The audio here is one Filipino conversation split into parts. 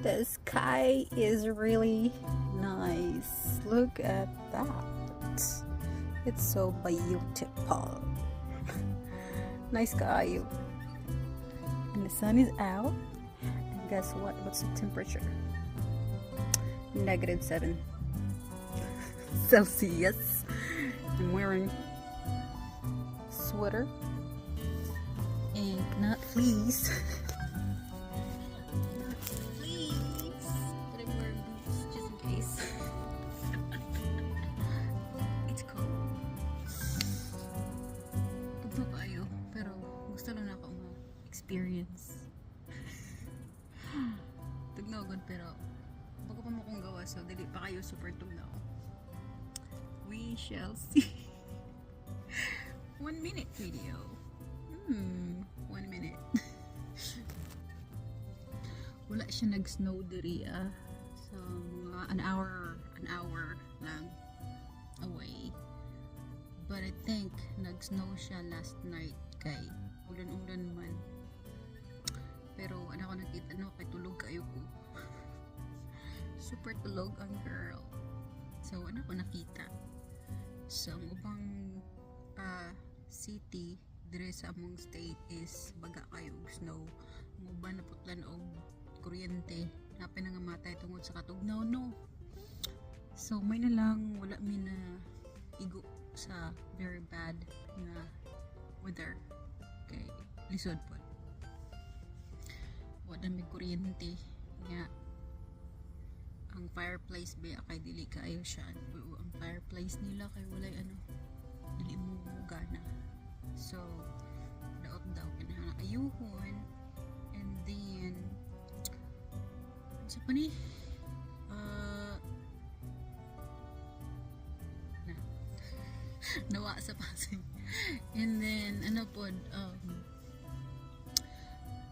The sky is really nice. Look at that. It's so beautiful. Nice sky. And the sun is out. And guess what? What's the temperature? -7 Celsius. I'm wearing sweater and not fleece. Not fleece. But I'm wearing boots just in case. It's cold. Tugto kayo, pero gusto lang ako ma-experience. Tugnaw good, pero bago pa mo kong gawa, so dili pa kayo super tugnaw. We shall see. 1 minute video. 1 minute. Wala siya nag-snow diri so mga an hour lang away. But I think nag-snow siya last night kay ulan-ulan man. Pero ano ko nakita kay tulog kayo ko. Super tulog ang girl. So ano ko nakita. So ang ubang city dire sa among state is baga kayo snow. Ang uban na putlan og kuryente. Napay nga matay tungod sa katugnaw no. So may na lang wala mi na igo sa very bad nga weather. Okay, lisod po. Wala may kuryente nga ang fireplace ba kay dili kaayo siya. Ang fireplace nila kay walay dili mo gana. So daot daw kinahanglan ayuhon, and then sa pani nawa sa Pasig, and then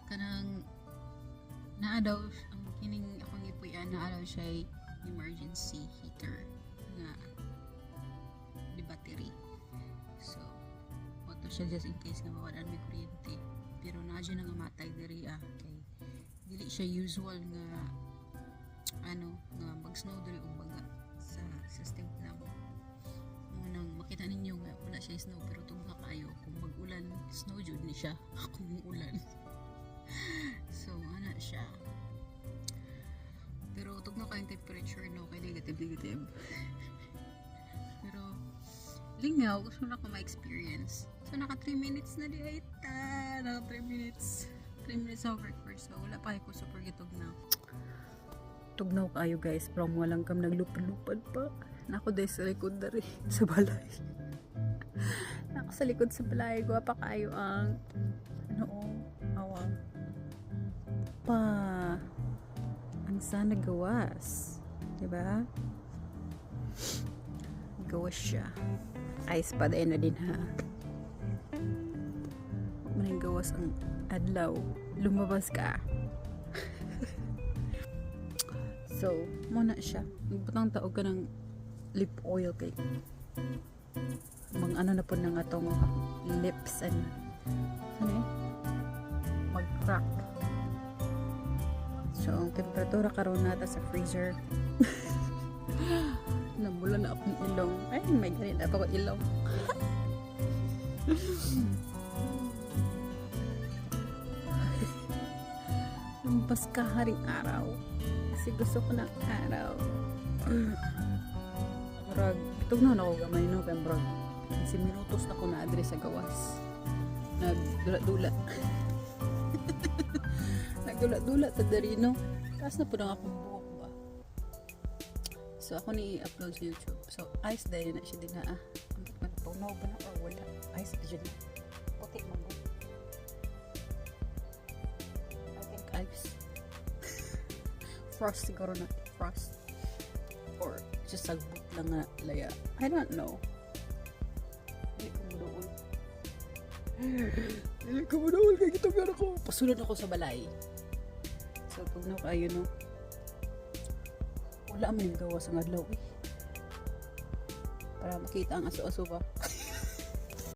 kanang naa daw ang kining akong ipuyan na daw siya emergency heater nga di battery. So auto siya just in case nga mawalan may kuryente, pero naa dyan nga matay diri kay dili siya usual nga nga mag-snow diri og baga sa state namo. Munang makita ninyo nga wala siya snow, pero tugna kayo kung mag-ulan snow jud ni siya kung ulan. So ana siya, pero tugna kayong temperature no kay negative. Pero lingaw gusto na ko ma-experience. So naka 3 minutes na di ay naka 3 minutes of record, so wala pa ako super gitugnaw. Tugnaw kayo guys, pero walang kam naglupad-lupad pa. Nako dahil sa likod dari sa balay. Nako sa likod sa balay, guwapa kayo ang awang pa ang sana gawas, diba? Gawas siya. Ice pa din na din ha. Maning gawas ang adlaw, lumabas ka. So muna siya, butang taog ka ng lip oil kay mga na po ng atong lips and mag-crack. So ang temperatura karon nata sa freezer namula na akong ilong. Ay may ganit na pa ko ilong. Ang paskaharing araw kasi gusto ko ng araw. Murag tugnaw na ako gamay no kay murag 15 minutos na ko na address sa gawas. Nagdula-dula. Nagdula-dula ta diri no. Taas na po na akong buhok ba. So ako ni upload sa YouTube. So ice dahil na siya din na punaw ba na or wala. Ice dyan. Puti mo mo. I think ice. Frost siguro na. Frost. Or just sagbot lang na laya. I don't know. Hindi ko madool. Hindi ko madool. Kaya gito meron ako. Pasulod ako sa balay. So pag na kayo no. Wala man yung gawa sa ngadlaw para makita ang aso-aso ba.